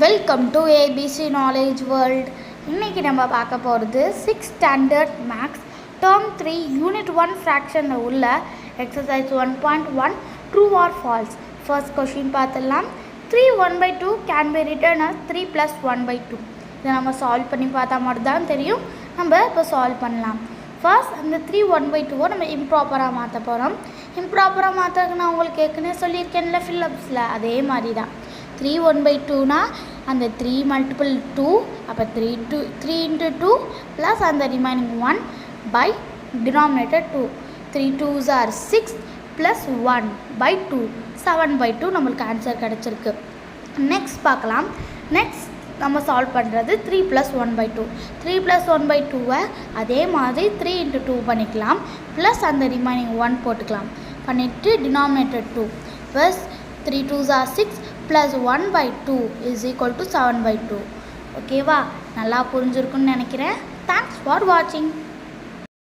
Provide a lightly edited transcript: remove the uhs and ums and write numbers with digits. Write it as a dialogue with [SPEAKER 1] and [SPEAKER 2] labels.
[SPEAKER 1] Welcome to ABC knowledge world. இன்றைக்கி நம்ம பார்க்க போகிறது 6th standard maths term 3 unit 1 ஃப்ராக்ஷனில் உள்ள exercise 1.1 true or false. First question பார்த்துடலாம். 3 1/2 கேன் பி ரிட்டன் as 3 + 1/2. இதை நம்ம சால்வ் பண்ணி பார்த்தா மட்டும் தான் தெரியும். நம்ம இப்போ சால்வ் பண்ணலாம். ஃபர்ஸ்ட் அந்த 3 1/2 நம்ம இம்ப்ராப்பராக மாற்ற போகிறோம். இம்ப்ராப்பராக மாற்றுறதுக்கு நான் உங்களுக்கு ஏற்கனவே சொல்லியிருக்கேன்ல ஃபில்லப்ஸில், அதே மாதிரி தான். 3 1/2னா அந்த 3 × 2, அப்போ 3 × 2 ப்ளஸ் அந்த remaining 1 by denominator 2. 3 2s are 6 plus 1/2 7/2 நம்மளுக்கு ஆன்சர் கிடச்சிருக்கு. நெக்ஸ்ட் பார்க்கலாம். நெக்ஸ்ட் நம்ம சால்வ் பண்ணுறது 3 + 1/2. 3 + 1/2வை அதே மாதிரி 3 × 2 பண்ணிக்கலாம், ப்ளஸ் அந்த ரிமைனிங் 1 போட்டுக்கலாம். பண்ணிவிட்டு denominator 2 plus 3 2s are 6 plus 1/2 = 7/2. ஓகேவா? நல்லா புரிஞ்சிருக்குன்னு நினைக்கிறேன். தேங்க்ஸ் ஃபார் வாட்சிங்.